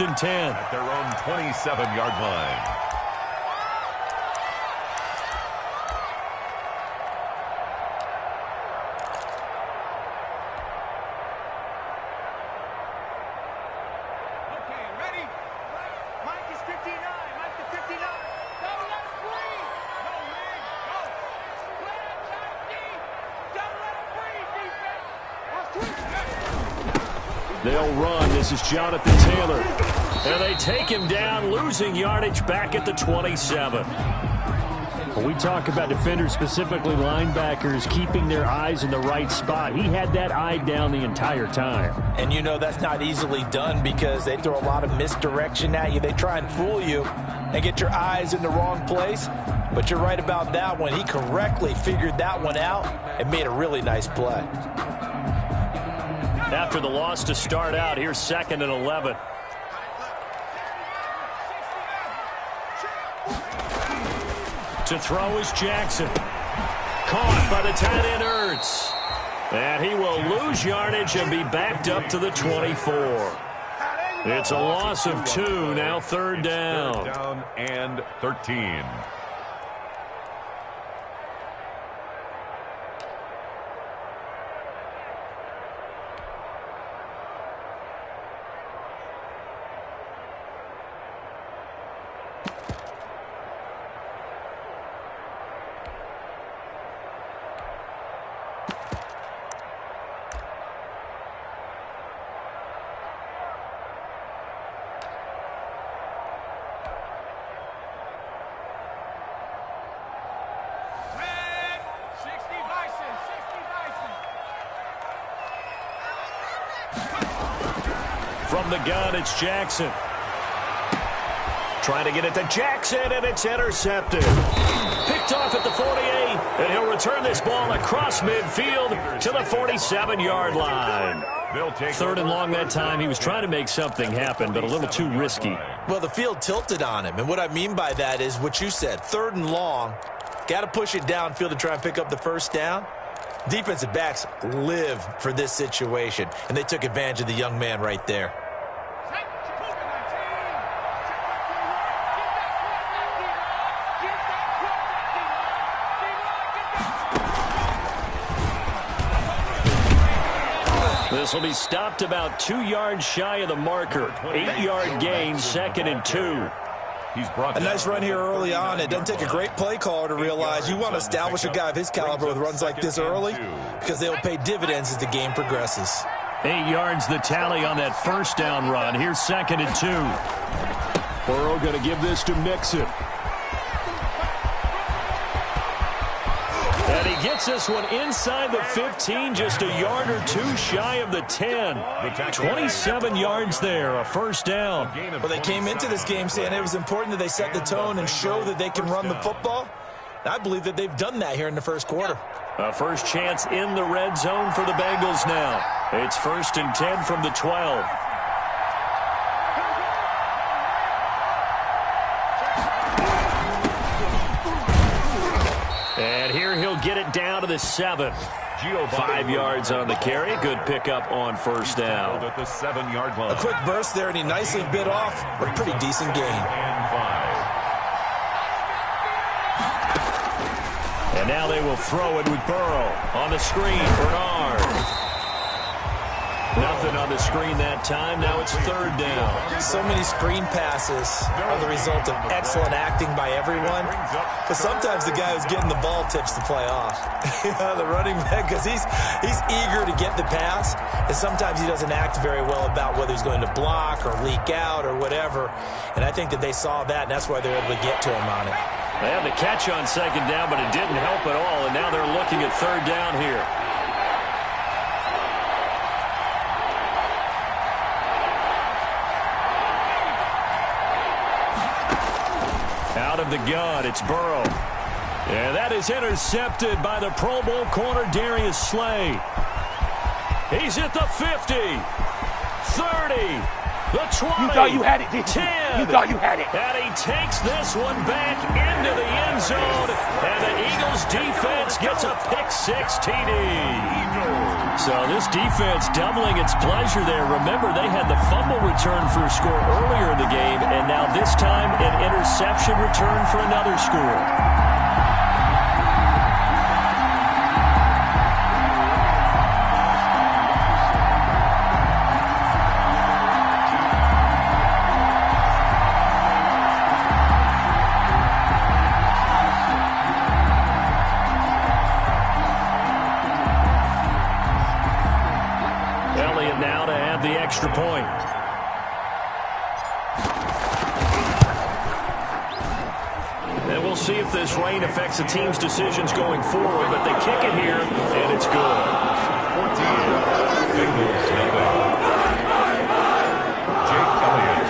and 10. At their own 27-yard line. They'll run. This is Jonathan Taylor. And they take him down, losing yardage back at the 27. When we talk about defenders, specifically linebackers, keeping their eyes in the right spot, he had that eye down the entire time. And you know that's not easily done because they throw a lot of misdirection at you. They try and fool you and get your eyes in the wrong place. But you're right about that one. He correctly figured that one out and made a really nice play. After the loss to start out, here's 2nd and 11. To throw is Jackson. Caught by the tight end Ertz. And he will lose yardage and be backed up to the 24. It's a loss of 2, now 3rd down. 3rd down and 13. From the gun, it's Jackson. Trying to get it to Jackson, and it's intercepted. Picked off at the 48, and he'll return this ball across midfield to the 47-yard line. 3rd and long that time. He was trying to make something happen, but a little too risky. Well, the field tilted on him, and what I mean by that is what you said. 3rd and long, got to push it downfield to try and pick up the 1st down. Defensive backs live for this situation, and they took advantage of the young man right there. This will be stopped about 2 yards shy of the marker. 8-yard gain, 2nd and 2. A nice run here early on. It doesn't take a great play caller to realize you want to establish a guy of his caliber with runs like this early because they'll pay dividends as the game progresses. 8 yards the tally on that 1st down run. Here's 2nd and 2. Burrow going to give this to Mixon. And he gets this one inside the 15, just a yard or 2 shy of the 10. 27 yards there, a 1st down. Well, they came into this game saying it was important that they set the tone and show that they can run the football. And I believe that they've done that here in the 1st quarter. A first chance in the red zone for the Bengals now. It's 1st and 10 from the 12. And here he'll get it down to the 7. 5 yards on the carry. Good pickup on 1st down. At the 7-yard line. A quick burst there, and he nicely bit off a pretty decent gain. And now they will throw it with Burrow. On the screen, Bernard. Nothing on the screen that time. Now it's 3rd down. So many screen passes are the result of excellent acting by everyone. But sometimes the guy who's getting the ball tips the play off. The running back, because he's eager to get the pass. And sometimes he doesn't act very well about whether he's going to block or leak out or whatever. And I think that they saw that, and that's why they're able to get to him on it. They had the catch on 2nd down, but it didn't help at all. And now they're looking at 3rd down here. Out of the gun, it's Burrow. And that is intercepted by the Pro Bowl corner, Darius Slay. He's at the 50, 30, the 20, you thought you had it, 10. You thought you had it. And he takes this one back into the end zone. And the Eagles defense gets a pick 6 TD. So this defense doubling its pleasure there. Remember, they had the fumble return for a score earlier in the game, and now this time an interception return for another score. Now to have the extra point. And we'll see if this rain affects the team's decisions going forward, but they kick it here, and it's good. 14.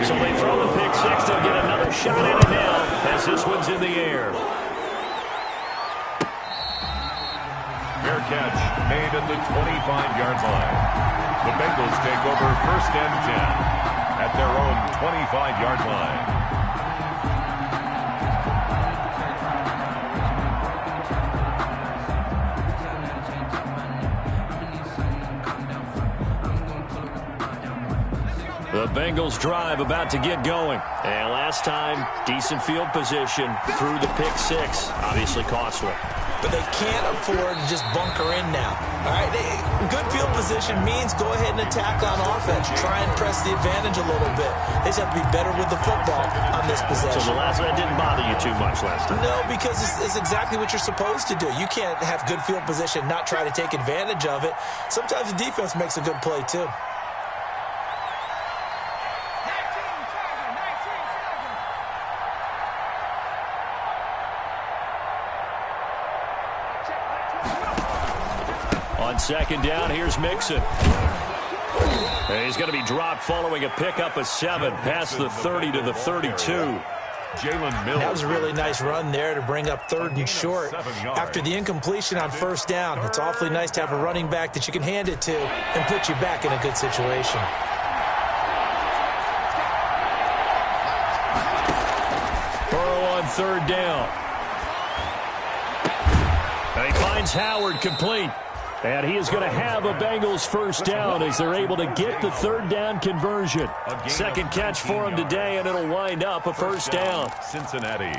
So they throw the pick six. They'll get another shot at it now as this one's in the air. Fair catch made at the 25-yard line. The Bengals take over 1st and 10 at their own 25-yard line. The Bengals drive about to get going. And last time, decent field position through the pick six. Obviously costly. But they can't afford to just bunker in now. All right, good field position means go ahead and attack on offense. Try and press the advantage a little bit. They just have to be better with the football on this possession. So the last one didn't bother you too much last time? No, because it's exactly what you're supposed to do. You can't have good field position, not try to take advantage of it. Sometimes the defense makes a good play too. On 2nd down, here's Mixon. And he's going to be dropped following a pickup of 7 past the 30 to the 32. Jalen Mills. That was a really nice run there to bring up 3rd and short. After the incompletion on 1st down, it's awfully nice to have a running back that you can hand it to and put you back in a good situation. Burrow on 3rd down. And he finds Howard complete. And he is going to have a Bengals 1st down as they're able to get the 3rd down conversion. 2nd catch for him today, and it'll wind up a 1st down. Cincinnati.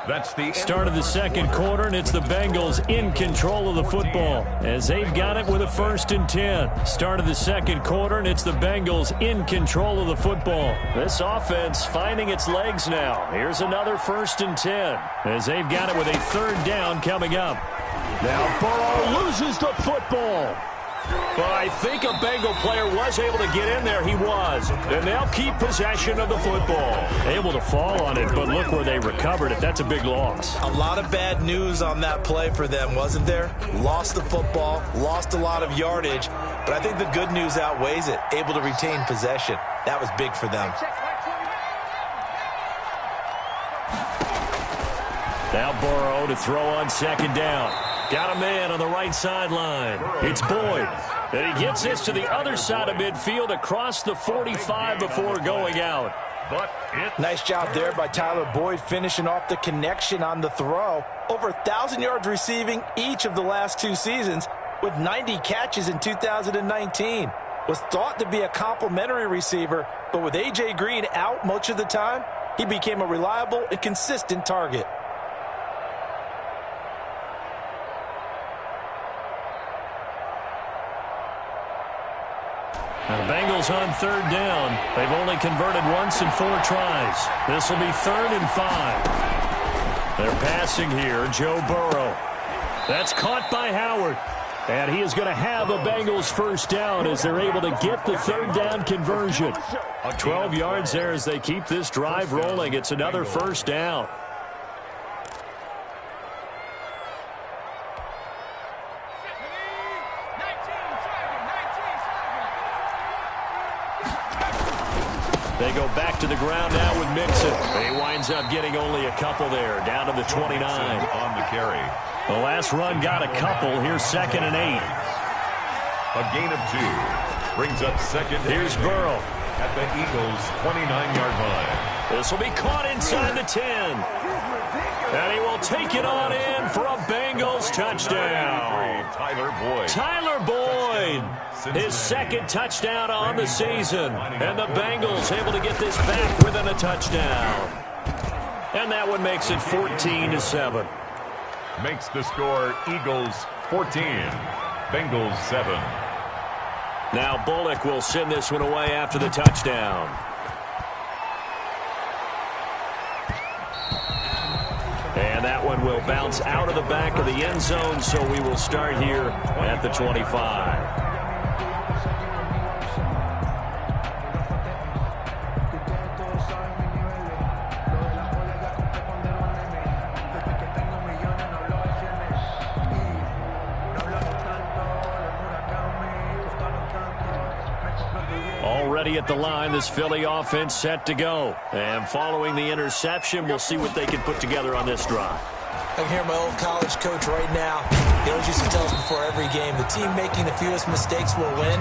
That's the start of the 2nd quarter, and it's the Bengals in control of the football as they've got it with a 1st and 10. Start of the 2nd quarter, and it's the Bengals in control of the football. This offense finding its legs now. Here's another 1st and 10 as they've got it with a 3rd down coming up. Now Burrow loses the football. But I think a Bengal player was able to get in there. He was. And they'll keep possession of the football. Able to fall on it, but look where they recovered it. That's a big loss. A lot of bad news on that play for them, wasn't there? Lost the football, lost a lot of yardage, but I think the good news outweighs it. Able to retain possession. That was big for them. Now Burrow to throw on 2nd down. Got a man on the right sideline. It's Boyd. And he gets this to the other side of midfield across the 45 before going out. Nice job there by Tyler Boyd finishing off the connection on the throw. Over 1,000 yards receiving each of the last 2 seasons with 90 catches in 2019. Was thought to be a complimentary receiver, but with A.J. Green out much of the time, he became a reliable and consistent target. Now the Bengals on 3rd down. They've only converted once in 4 tries. This will be 3rd and 5. They're passing here, Joe Burrow. That's caught by Howard. And he is going to have a Bengals 1st down as they're able to get the 3rd down conversion. 12 yards there as they keep this drive rolling. It's another 1st down. They go back to the ground now with Mixon. He winds up getting only a couple there, down to the 29. On the carry. The last run got a couple. Here's 2nd and 8. A gain of 2. Brings up 2nd. Here's Burrow. At the Eagles' 29-yard line. This will be caught inside the 10. And he will take it on in for a Bengals touchdown. Tyler Boyd, his second touchdown on the season. And the Bengals able to get this back within a touchdown. And that one makes it 14-7. Makes the score Eagles 14, Bengals 7. Now Bullock will send this one away after the touchdown. And that one will bounce out of the back of the end zone, so we will start here at the 25. Already at the line, this Philly offense set to go. And following the interception, we'll see what they can put together on this drive. I can hear my old college coach right now. He always used to tell us before every game, the team making the fewest mistakes will win.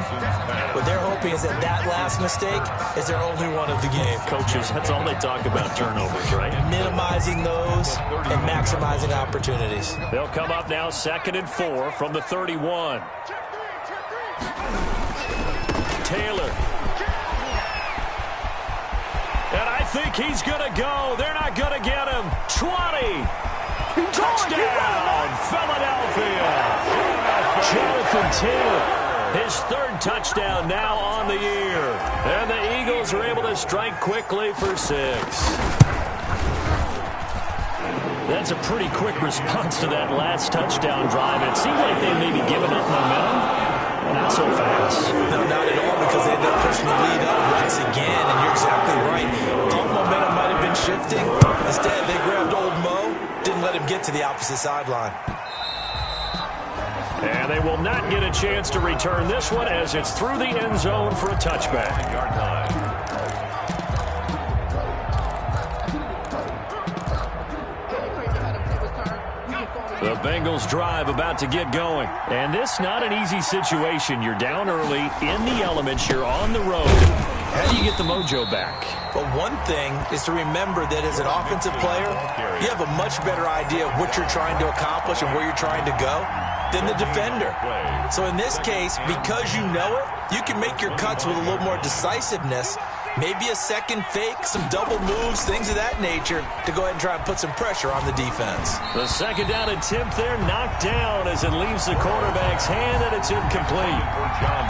What they're hoping is that that last mistake is their only one of the game. Coaches, that's all they talk about, turnovers, right? Minimizing those and maximizing opportunities. They'll come up now 2nd and 4 from the 31. Taylor. And I think he's going to go. They're not going to get him. 20. Touchdown, Philadelphia. Jonathan Taylor, his 3rd touchdown now on the year. And the Eagles are able to strike quickly for 6. That's a pretty quick response to that last touchdown drive. It seemed like they may be giving up momentum. Not so fast. No, not at all, because they end up pushing the lead up once again, and you're exactly right. Thought momentum might have been shifting. Instead, they grabbed old Mo, didn't let him get to the opposite sideline. And they will not get a chance to return this one as it's through the end zone for a touchback. Yard line. The Bengals drive about to get going. And this not an easy situation. You're down early, in the elements, you're on the road. How do you get the mojo back? But one thing is to remember that as an offensive player, you have a much better idea of what you're trying to accomplish and where you're trying to go than the defender. So in this case, because you know it, you can make your cuts with a little more decisiveness. Maybe a second fake, some double moves, things of that nature to go ahead and try and put some pressure on the defense. The second down attempt there knocked down as it leaves the quarterback's hand, and it's incomplete.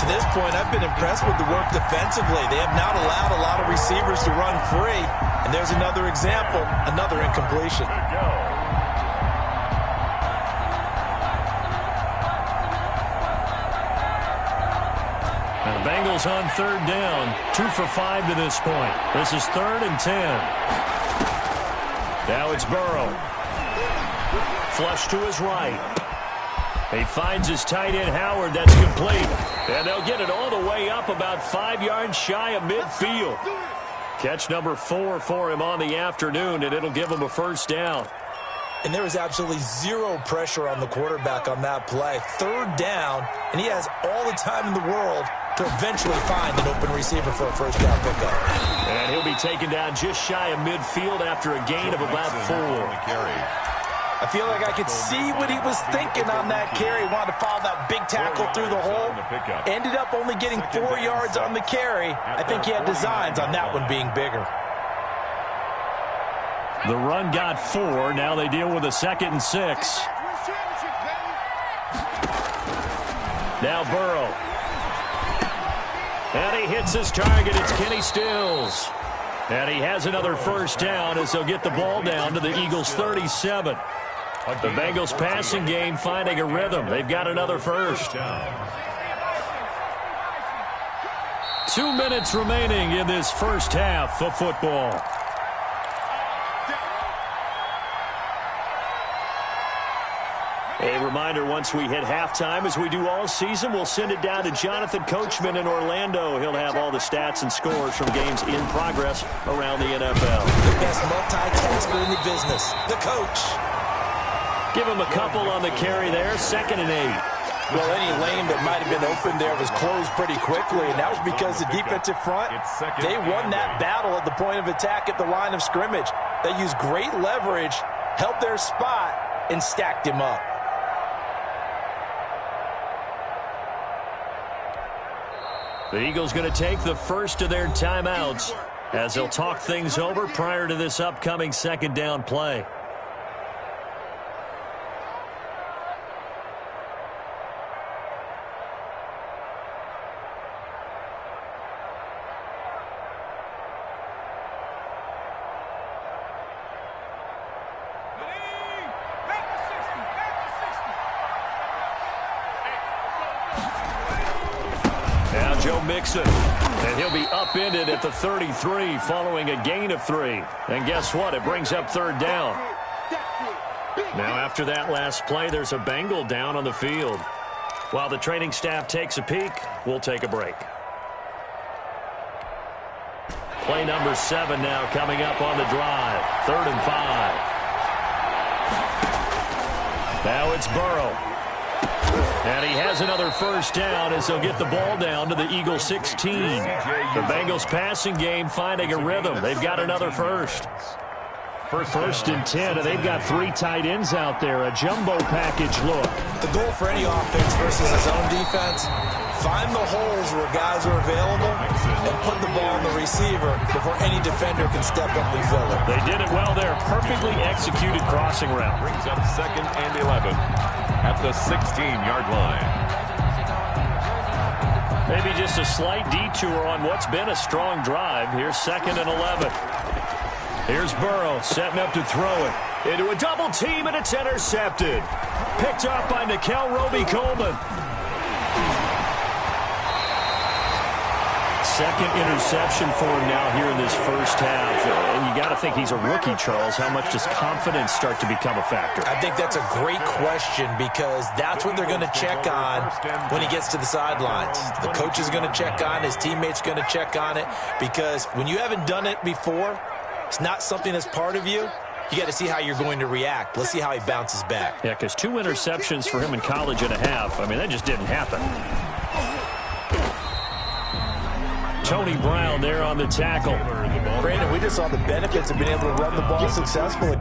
To this point, I've been impressed with the work defensively. They have not allowed a lot of receivers to run free. And there's another example, another incompletion. The Bengals on 3rd down, 2 for 5 to this point. This is 3rd and 10. Now it's Burrow. Flush to his right. He finds his tight end Howard. That's complete. And they'll get it all the way up about 5 yards shy of midfield. Catch number 4 for him on the afternoon, and it'll give him a 1st down. And there was absolutely zero pressure on the quarterback on that play. 3rd down, and he has all the time in the world to eventually find an open receiver for a 1st down pickup. And he'll be taken down just shy of midfield after a gain of about 4. I feel like I could see what he was thinking on that carry. Wanted to follow that big tackle through the hole. Ended up only getting 4 yards on the carry. I think he had designs on that one being bigger. The run got 4. Now they deal with a 2nd and 6. Now Burrow. And he hits his target. It's Kenny Stills. And he has another 1st down as they'll get the ball down to the Eagles' 37. The Bengals passing game finding a rhythm. They've got another 1st. 2 minutes remaining in this 1st half of football. A reminder, once we hit halftime, as we do all season, we'll send it down to Jonathan Coachman in Orlando. He'll have all the stats and scores from games in progress around the NFL. The best multitasker in the business, the coach. Give him a couple on the carry there, 2nd and 8. Well, any lane that might have been open there was closed pretty quickly, and that was because the defensive front, they won that battle at the point of attack at the line of scrimmage. They used great leverage held their spot, and stacked him up. The Eagles going to take the first of their timeouts as they'll talk things over prior to this upcoming second down play. Mixon, and he'll be upended at the 33 following a gain of 3. And guess what? It brings up third down. Now after that last play, there's a Bengal down on the field. While the training staff takes a peek, we'll take a break. Play number 7 now coming up on the drive. 3rd and 5. Now it's Burrow. And he has another first down as they'll get the ball down to the Eagles 16. The Bengals passing game finding a rhythm. They've got another first. First and 10, and they've got 3 tight ends out there. A jumbo package look. The goal for any offense versus his own defense, find the holes where guys are available and put the ball on the receiver before any defender can step up and fill it. They did it well there. Perfectly executed crossing route. Brings up 2nd and 11 at the 16-yard line. Maybe just a slight detour on what's been a strong drive. Here's 2nd and 11. Here's Burrow setting up to throw it. Into a double team, and it's intercepted. Picked up by Nikel Roby-Coleman. Second interception for him now here in this first half. And you got to think he's a rookie, Charles. How much does confidence start to become a factor? I think that's a great question because that's what they're going to check on when he gets to the sidelines. The coach is going to check on, his teammates going to check on it, because when you haven't done it before, it's not something that's part of you. You got to see how you're going to react. Let's see how he bounces back. Yeah, because 2 interceptions for him in college and a half. I mean, that just didn't happen. Tony Brown there on the tackle. Brandon, we just saw the benefits of being able to run the ball successfully.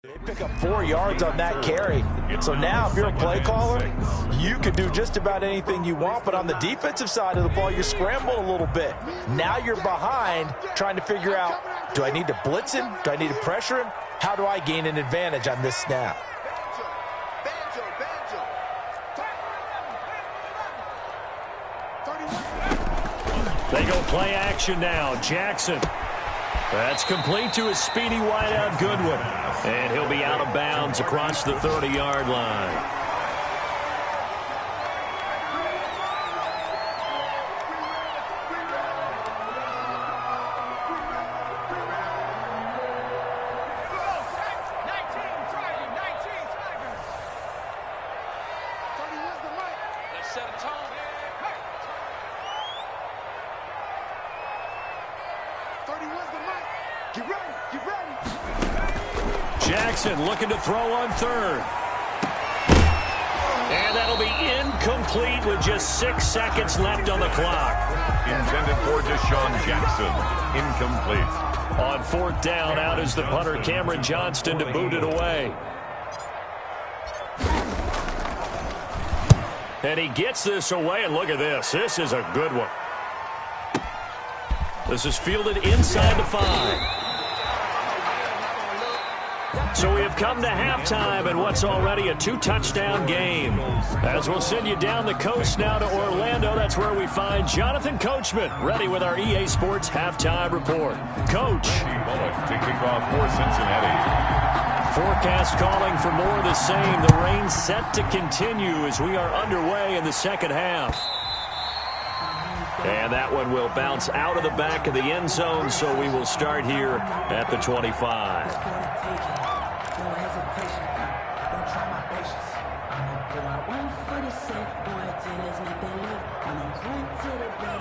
They pick up 4 yards on that carry. So now if you're a play caller, you can do just about anything you want. But on the defensive side of the ball, you're scrambling a little bit. Now you're behind trying to figure out, do I need to blitz him? Do I need to pressure him? How do I gain an advantage on this snap? They go play action now. Jackson. That's complete to his speedy wideout Goodwin. And he'll be out of bounds across the 30-yard line. Jackson looking to throw on 3rd. And that'll be incomplete with just 6 seconds left on the clock. Intended for Deshaun Jackson. Incomplete. On 4th down, out is the punter Cameron Johnston to boot it away. And he gets this away, and look at this. This is a good one. This is fielded inside the 5. So we have come to halftime in what's already a 2-touchdown game. As we'll send you down the coast now to Orlando, that's where we find Jonathan Coachman, ready with our EA Sports Halftime Report. Coach. To kick off for Cincinnati. Forecast calling for more of the same. The rain set to continue as we are underway in the second half. And that one will bounce out of the back of the end zone, so we will start here at the 25.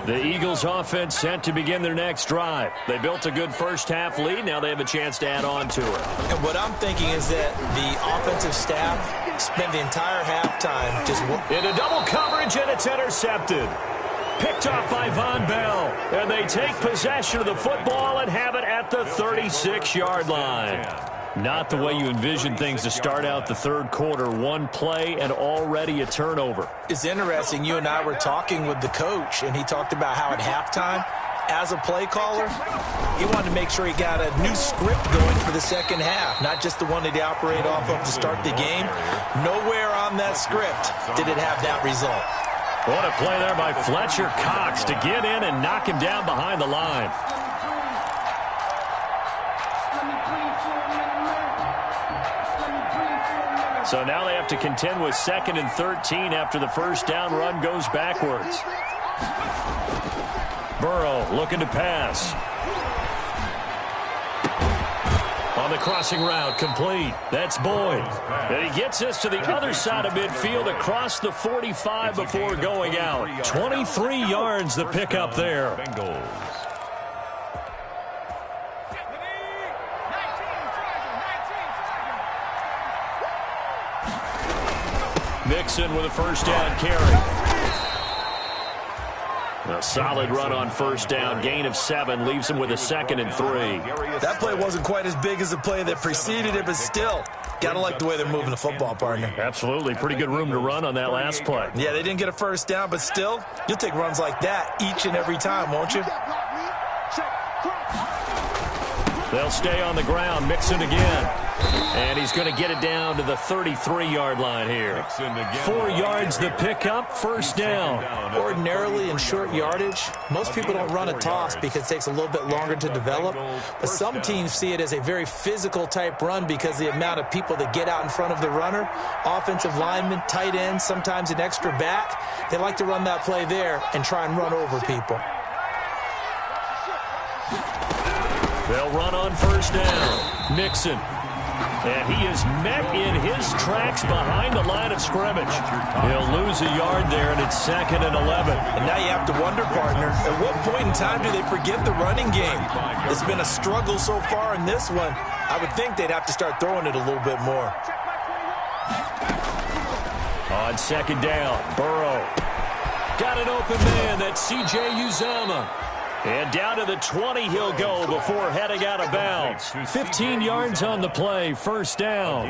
The Eagles offense set to begin their next drive. They built a good first half lead. Now they have a chance to add on to it. And what I'm thinking is that the offensive staff spent the entire halftime just into double coverage, and it's intercepted. Picked off by Von Bell. And they take possession of the football and have it at the 36-yard line. Not the way you envision things to start out the third quarter. One play and already a turnover. It's interesting. You and I were talking with the coach, and he talked about how at halftime, as a play caller, he wanted to make sure he got a new script going for the second half, not just the one that he operated off of to start the game. Nowhere on that script did it have that result. What a play there by Fletcher Cox to get in and knock him down behind the line. So now they have to contend with 2nd and 13 after the first down run goes backwards. Burrow looking to pass. On the crossing route, complete. That's Boyd. And he gets us to the other side of midfield across the 45 before going out. 23 yards the pickup there. Mixon with a first down carry. A solid run on first down. Gain of 7 leaves him with a 2nd and 3. That play wasn't quite as big as the play that preceded it, but still, gotta like the way they're moving the football, partner. Absolutely. Pretty good room to run on that last play. Yeah, they didn't get a first down, but still, you'll take runs like that each and every time, won't you? They'll stay on the ground. Mixon again. And he's going to get it down to the 33-yard line here. 4 yards the pickup, first down. Ordinarily in short yardage, most people don't run a toss because it takes a little bit longer to develop. But some teams see it as a very physical type run because the amount of people that get out in front of the runner, offensive linemen, tight ends, sometimes an extra back, they like to run that play there and try and run over people. They'll run on first down. Mixon. And he is met in his tracks behind the line of scrimmage. He'll lose a yard there, and it's 2nd and 11. And now you have to wonder, partner, at what point in time do they forget the running game? It's been a struggle so far in this one. I would think they'd have to start throwing it a little bit more. On 2nd down, Burrow. Got an open man. That's C.J. Uzomah. And down to the 20 he'll go before heading out of bounds. 15 yards on the play, first down.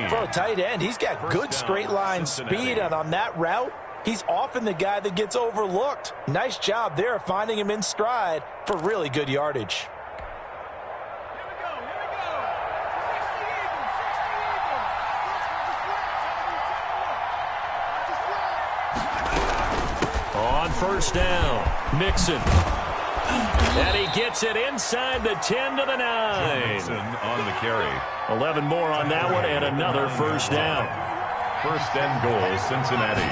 For a tight end, he's got good straight line speed, and on that route, he's often the guy that gets overlooked. Nice job there finding him in stride for really good yardage. On first down, Mixon. And he gets it inside the 10 to the 9. On the carry. 11 more on that one and another first down. First and goal, Cincinnati.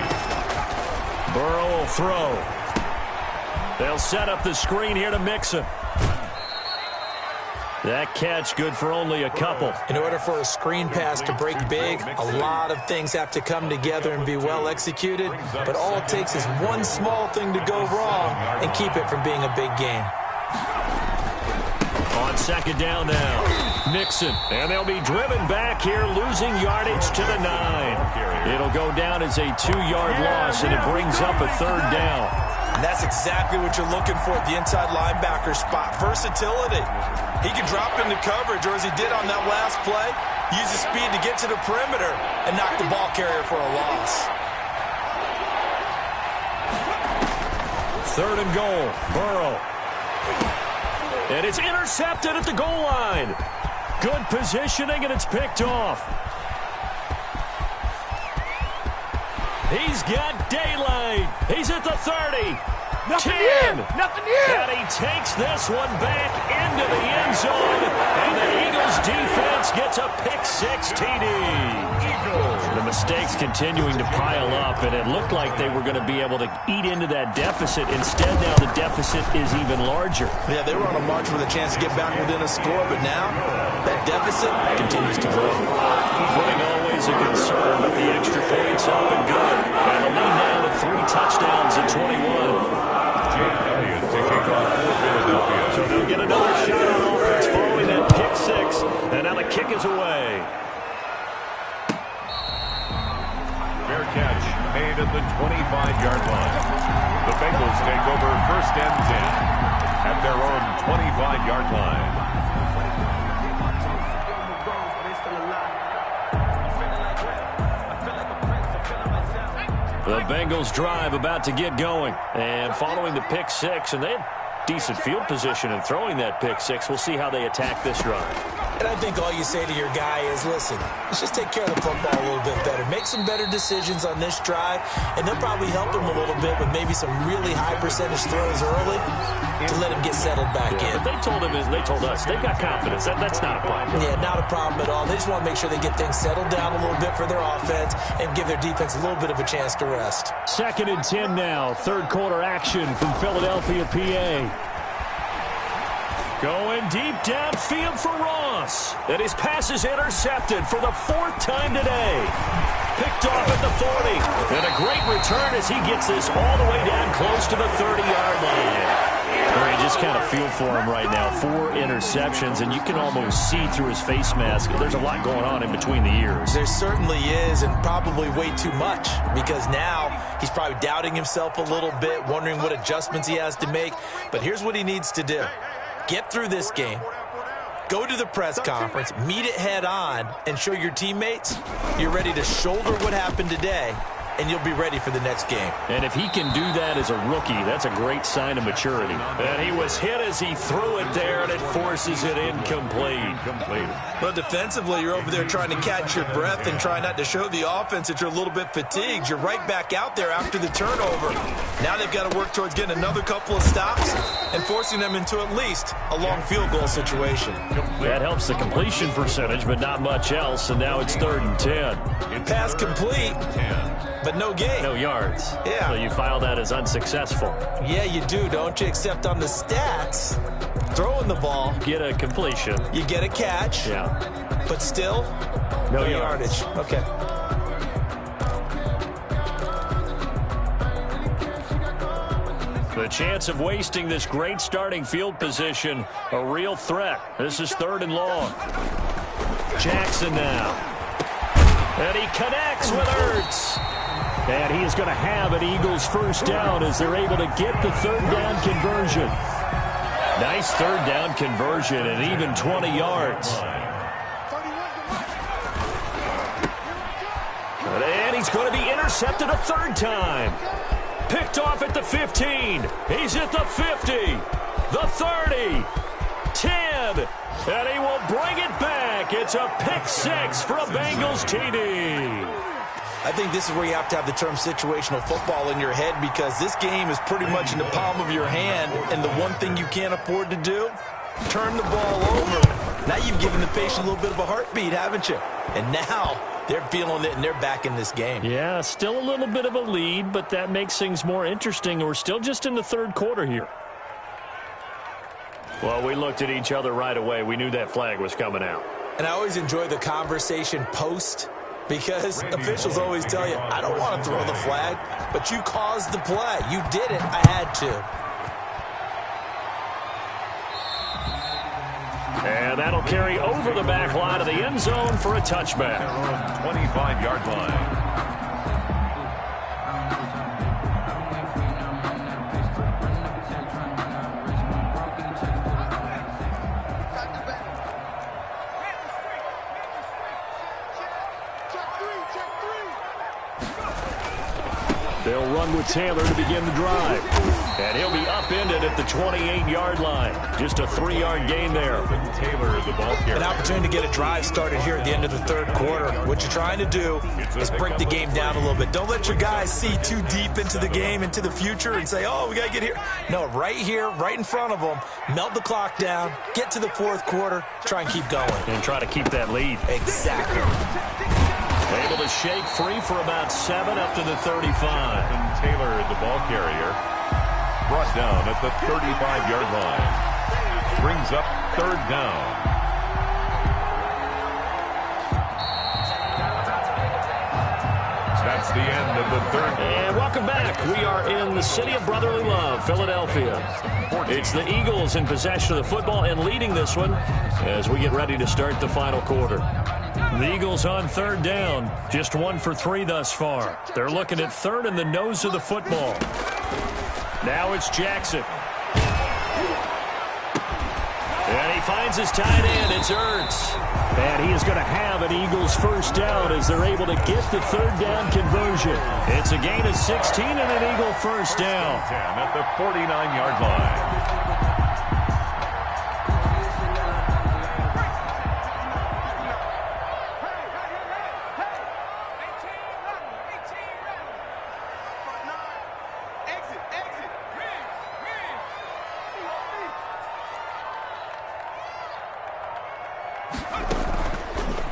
Burrow will throw. They'll set up the screen here to Mixon. That catch good for only a couple. In order for a screen pass to break big, a lot of things have to come together and be well executed. But all it takes is one small thing to go wrong and keep it from being a big gain. On 2nd down now, Mixon. And they'll be driven back here, losing yardage to the 9. It'll go down as a 2-yard loss, and it brings up a 3rd down. And that's exactly what you're looking for at the inside linebacker spot. Versatility. He can drop into coverage, or as he did on that last play, use his speed to get to the perimeter and knock the ball carrier for a loss. 3rd and goal, Burrow. And it's intercepted at the goal line. Good positioning, and it's picked off. He's got daylight. He's at the 30. Nothing 10. here. Nothing here. And he takes this one back into the end zone. And the Eagles defense gets a pick-6 TD. The mistakes continuing to pile up, and it looked like they were going to be able to eat into that deficit. Instead, now the deficit is even larger. Yeah, they were on a march with a chance to get back within a score, but now that deficit continues to grow. Footing always a concern, but the extra points up and good. And the lead now to 3 touchdowns at 21. Jake Elliott to kick off for Philadelphia. So they'll get another shot on offense following that pick 6, and now the kick is away. Fair catch made at the 25-yard line. The Bengals take over 1st and 10 at their own 25-yard line. The Bengals drive about to get going. And following the pick 6, and they had decent field position in throwing that pick 6. We'll see how they attack this drive. And I think all you say to your guy is, listen, let's just take care of the football a little bit better. Make some better decisions on this drive, and they'll probably help him a little bit with maybe some really high percentage throws early to let him get settled back in. But they told us, they've got confidence. That's not a problem. Yeah, not a problem at all. They just want to make sure they get things settled down a little bit for their offense and give their defense a little bit of a chance to rest. 2nd and 10 now. 3rd quarter action from Philadelphia, PA. Going deep downfield for Ross. And his pass is intercepted for the 4th time today. Picked off at the 40. And a great return as he gets this all the way down close to the 30-yard line. You just kind of feel for him right now. 4 interceptions, and you can almost see through his face mask. There's a lot going on in between the ears. There certainly is, and probably way too much, because now he's probably doubting himself a little bit, wondering what adjustments he has to make. But here's what he needs to do. Get through this game, go to the press conference, meet it head on, and show your teammates you're ready to shoulder what happened today, and you'll be ready for the next game. And if he can do that as a rookie, that's a great sign of maturity. And he was hit as he threw it there, and it forces it incomplete. But defensively, you're over there trying to catch your breath and try not to show the offense that you're a little bit fatigued. You're right back out there after the turnover. Now they've got to work towards getting another couple of stops and forcing them into at least a long field goal situation. That helps the completion percentage, but not much else, and now it's 3rd and 10. Pass complete, but no gain. No yards. Yeah. So you file that as unsuccessful. Yeah, you do, don't you? Except on the stats, throwing the ball, Get a completion. you get a catch, Yeah. but still, No yards. Okay. The chance of wasting this great starting field position, a real threat. This is 3rd and long. Jackson now. And he connects with Ertz. And he is going to have an Eagles 1st down as they're able to get the 3rd down conversion. Nice 3rd down conversion and even 20 yards. And he's going to be intercepted a 3rd time. Picked off at the 15. He's at the 50. The 30. 10. And he will bring it back. It's a pick 6 for a Bengals TD. I think this is where you have to have the term situational football in your head, because this game is pretty much in the palm of your hand, and the one thing you can't afford to do, turn the ball over. Now you've given the patient a little bit of a heartbeat, haven't you? And now they're feeling it, and they're back in this game. Yeah, still a little bit of a lead, but that makes things more interesting. We're still just in the 3rd quarter here. Well, we looked at each other right away. We knew that flag was coming out. And I always enjoy the conversation post, because officials always tell you, I don't want to throw the flag, but you caused the play. You did it. I had to. And that'll carry over the back line of the end zone for a touchback. 25-yard line. They'll run with Taylor to begin the drive. And he'll be upended at the 28-yard line. Just a 3-yard gain there. Taylor, the ball carrier. An opportunity to get a drive started here at the end of the 3rd quarter. What you're trying to do is break the game down a little bit. Don't let your guys see too deep into the game, into the future, and say, oh, we got to get here. No, right here, right in front of them, melt the clock down, get to the 4th quarter, try and keep going. And try to keep that lead. Exactly. Able to shake free for about 7 up to the 35. And Taylor, the ball carrier, brought down at the 35-yard line. Brings up 3rd down. That's the end of the 3rd. And welcome back. We are in the city of brotherly love, Philadelphia. It's the Eagles in possession of the football and leading this one as we get ready to start the final quarter. The Eagles on 3rd down, just 1 for 3 thus far. They're looking at 3rd in the nose of the football. Now it's Jackson. And he finds his tight end. It's Ertz. And he is going to have an Eagles 1st down as they're able to get the 3rd down conversion. It's a gain of 16 and an Eagle 1st down. 10 at the 49-yard line.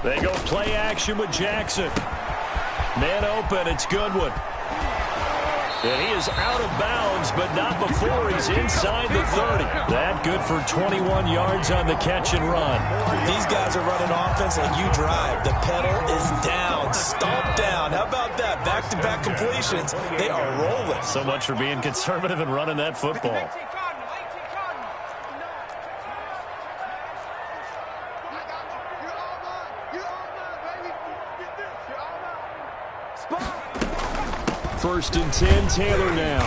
They go play action with Jackson. Man open, it's Goodwin. And he is out of bounds, but not before he's inside the 30. That good for 21 yards on the catch and run. These guys are running offense like you drive. The pedal is down, stomp down. How about that? Back-to-back completions. They are rolling. So much for being conservative and running that football. First and 10, Taylor now.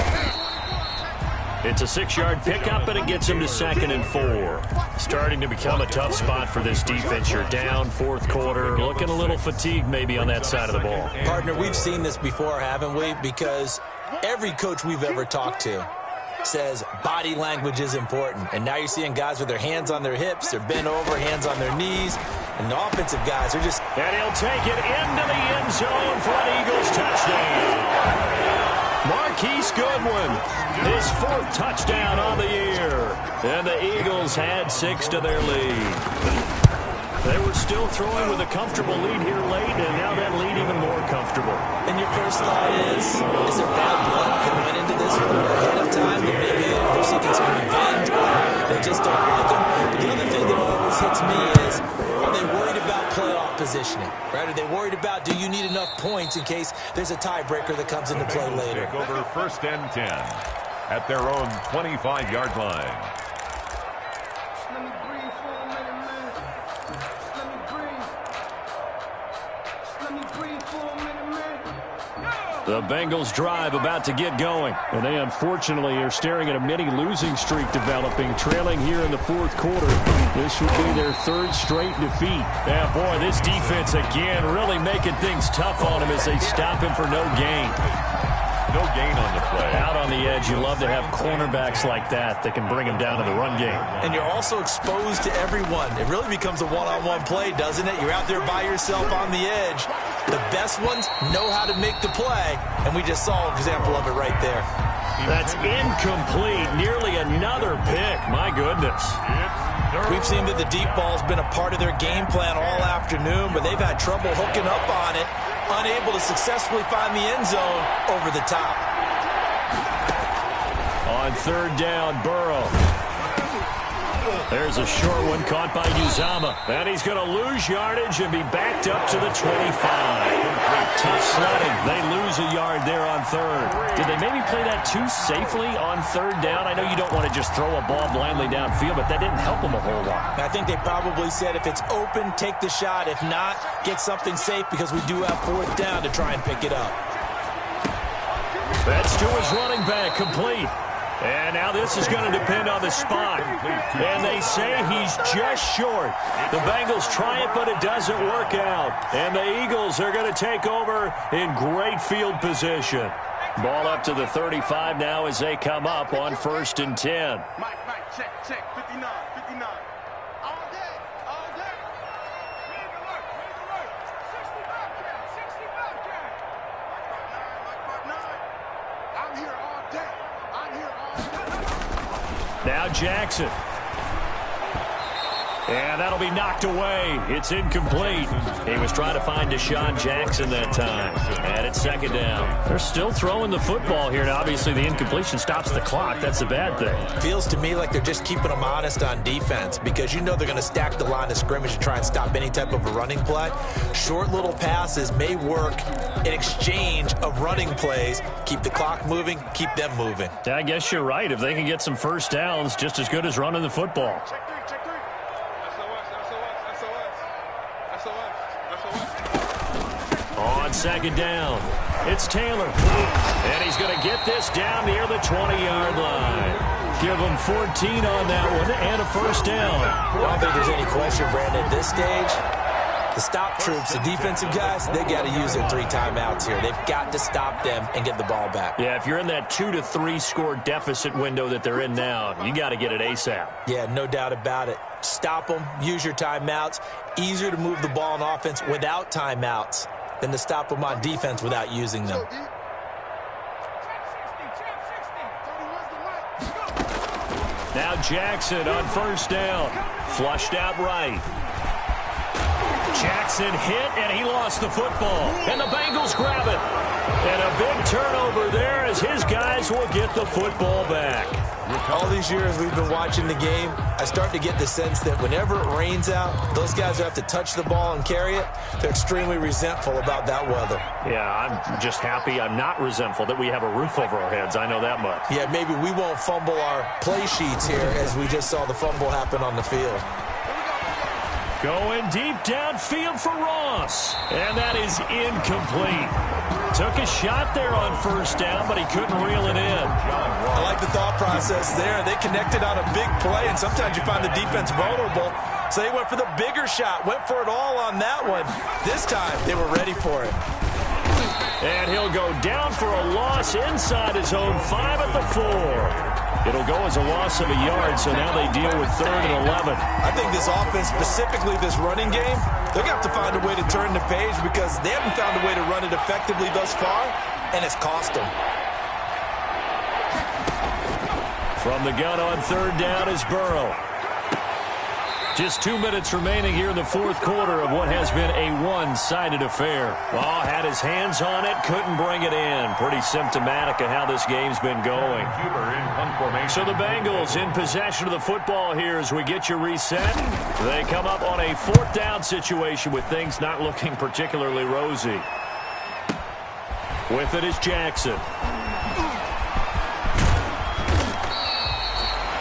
It's a 6-yard pickup, and it gets him to 2nd and 4. Starting to become a tough spot for this defense. You're down 4th quarter, looking a little fatigued maybe on that side of the ball. Partner, we've seen this before, haven't we? Because every coach we've ever talked to says body language is important. And now you're seeing guys with their hands on their hips, they're bent over, hands on their knees. And the offensive guys are just... And he'll take it into the end zone for an Eagles touchdown. Marquise Goodwin, his 4th touchdown on the year. And the Eagles had 6 to their lead. They were still throwing with a comfortable lead here late, and now that lead even more comfortable. And your first thought is there bad blood that went into this one ahead of time? That maybe they're seeking some revenge, or they just don't like them? But the other thing that always hits me is, are they worried about playoff positioning? Right? Are they worried about, do you need enough points in case there's a tiebreaker that comes into play later? Take over 1st and 10 at their own 25-yard line. The Bengals drive about to get going. And they unfortunately are staring at a mini losing streak developing, trailing here in the 4th quarter. This would be their 3rd straight defeat. Yeah, boy, this defense again really making things tough on him as they stop him for no gain. No gain on the play. Out on the edge, you love to have cornerbacks like that can bring him down to the run game. And you're also exposed to everyone. It really becomes a one-on-one play, doesn't it? You're out there by yourself on the edge. The best ones know how to make the play, and we just saw an example of it right there. That's incomplete. Nearly another pick. My goodness. We've seen that the deep ball's been a part of their game plan all afternoon, but they've had trouble hooking up on it, unable to successfully find the end zone over the top. On 3rd down, Burrow. There's a short one caught by Uzama. And he's going to lose yardage and be backed up to the 25. Tough sledding. They lose a yard there on 3rd. Did they maybe play that too safely on 3rd down? I know you don't want to just throw a ball blindly downfield, but that didn't help them a whole lot. I think they probably said if it's open, take the shot. If not, get something safe because we do have 4th down to try and pick it up. That's to his running back, complete. And now this is going to depend on the spot. And they say he's just short. The Bengals try it, but it doesn't work out. And the Eagles are going to take over in great field position. Ball up to the 35 now as they come up on 1st and 10. Mike, check, 59, 59. All day, all day. Ready to work, 60 Bobcat. Mike 9. I'm here all day. I'm here all day. Now Jackson. And that'll be knocked away. It's incomplete. He was trying to find Deshaun Jackson that time. And it's second down. They're still throwing the football here. Now, obviously, the incompletion stops the clock. That's the bad thing. Feels to me like they're just keeping them honest on defense because you know they're going to stack the line of scrimmage and try and stop any type of a running play. Short little passes may work in exchange of running plays. Keep the clock moving, keep them moving. I guess you're right. If they can get some first downs, just as good as running the football. On second down, it's Taylor. And he's going to get this down near the 20-yard line. Give him 14 on that one and a first down. I don't think there's any question, Brandon, at this stage. The stop troops, the defensive guys, they got to use their 3 timeouts here. They've got to stop them and get the ball back. Yeah, if you're in that 2 to 3 score deficit window that they're in now, you got to get it ASAP. Yeah, no doubt about it. Stop them, use your timeouts. Easier to move the ball on offense without timeouts than to stop them on defense without using them. Now Jackson on first down. Flushed out right. Jackson hit, and he lost the football. And the Bengals grab it. And a big turnover there as his guys will get the football back. All these years we've been watching the game, I start to get the sense that whenever it rains out, those guys who have to touch the ball and carry it, they're extremely resentful about that weather. Yeah, I'm just happy I'm not resentful that we have a roof over our heads. I know that much. Yeah, maybe we won't fumble our play sheets here as we just saw the fumble happen on the field. Going deep downfield for Ross. And that is incomplete. Took a shot there on first down, but he couldn't reel it in. I like the thought process there. They connected on a big play, and sometimes you find the defense vulnerable. So they went for the bigger shot, went for it all on that one. This time, they were ready for it. And he'll go down for a loss inside his own 5 at the 4. It'll go as a loss of a yard, so now they deal with 3rd and 11. I think this offense, specifically this running game, they're going to have to find a way to turn the page because they haven't found a way to run it effectively thus far, and it's cost them. From the gun on 3rd down is Burrow. Just 2 minutes remaining here in the 4th quarter of what has been a one-sided affair. Ball had his hands on it, couldn't bring it in. Pretty symptomatic of how this game's been going. So the Bengals in possession of the football here as we get you reset. They come up on a 4th down situation with things not looking particularly rosy. With it is Jackson.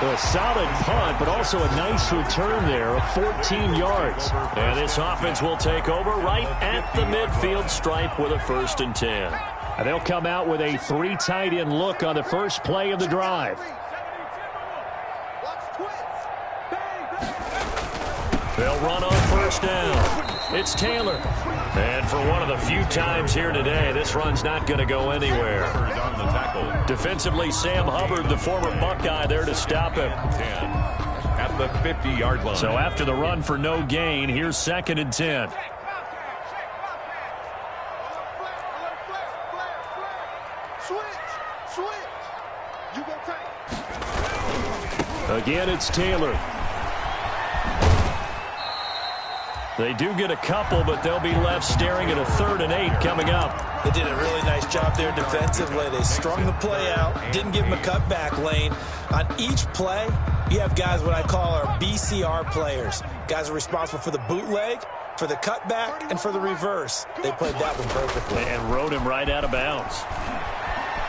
A solid punt, but also a nice return there of 14 yards. And this offense will take over right at the midfield stripe with a 1st and 10. And they'll come out with a 3 tight end look on the first play of the drive. They'll run on first down. It's Taylor. And for one of the few times here today, this run's not going to go anywhere. Defensively, Sam Hubbard, the former Buckeye, there to stop him. At the 50-yard line. So after the run for no gain, here's 2nd and 10. Again, it's Taylor. They do get a couple, but they'll be left staring at a 3rd and 8 coming up. They did a really nice job there defensively. They strung the play out, didn't give him a cutback lane. On each play, you have guys what I call our BCR players. Guys are responsible for the bootleg, for the cutback, and for the reverse. They played that one perfectly. And rode him right out of bounds.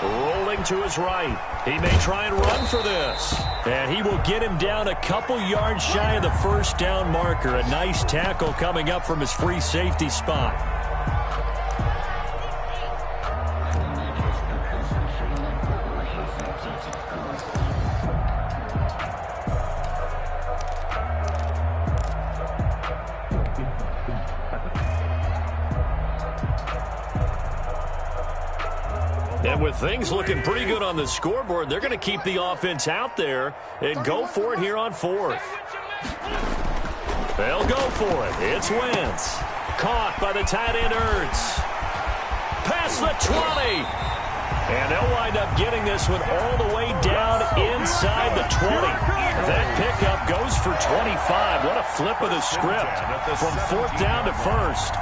Rolling to his right. He may try and run for this. And he will get him down a couple yards shy of the 1st down marker. A nice tackle coming up from his free safety spot. And with things looking pretty good on the scoreboard, they're going to keep the offense out there and go for it here on 4th. They'll go for it. It's Wentz. Caught by the tight end Ertz. Past the 20. And they'll wind up getting this one all the way down inside the 20. That pickup goes for 25. What a flip of the script from 4th down to 1st.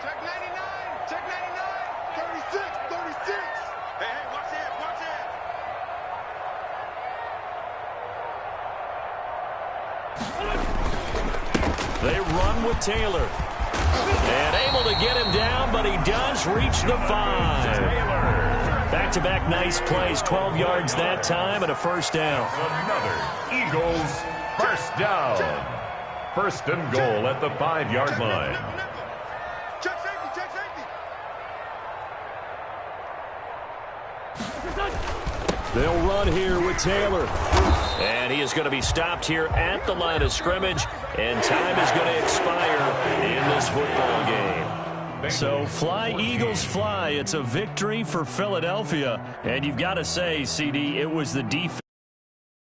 Check 99. Check 99. 36. 36. Hey, watch it. Watch it. They run with Taylor. And able to get him down, but he does reach the 5. Back-to-back nice plays, 12 yards that time and a 1st down. Another Eagles first down. 1st and goal at the 5-yard line. Check safety. Check safety. They'll run here with Taylor. And he is going to be stopped here at the line of scrimmage, and time is going to expire in this football game. So fly, Eagles, fly. It's a victory for Philadelphia. And you've got to say, CD, it was the defense.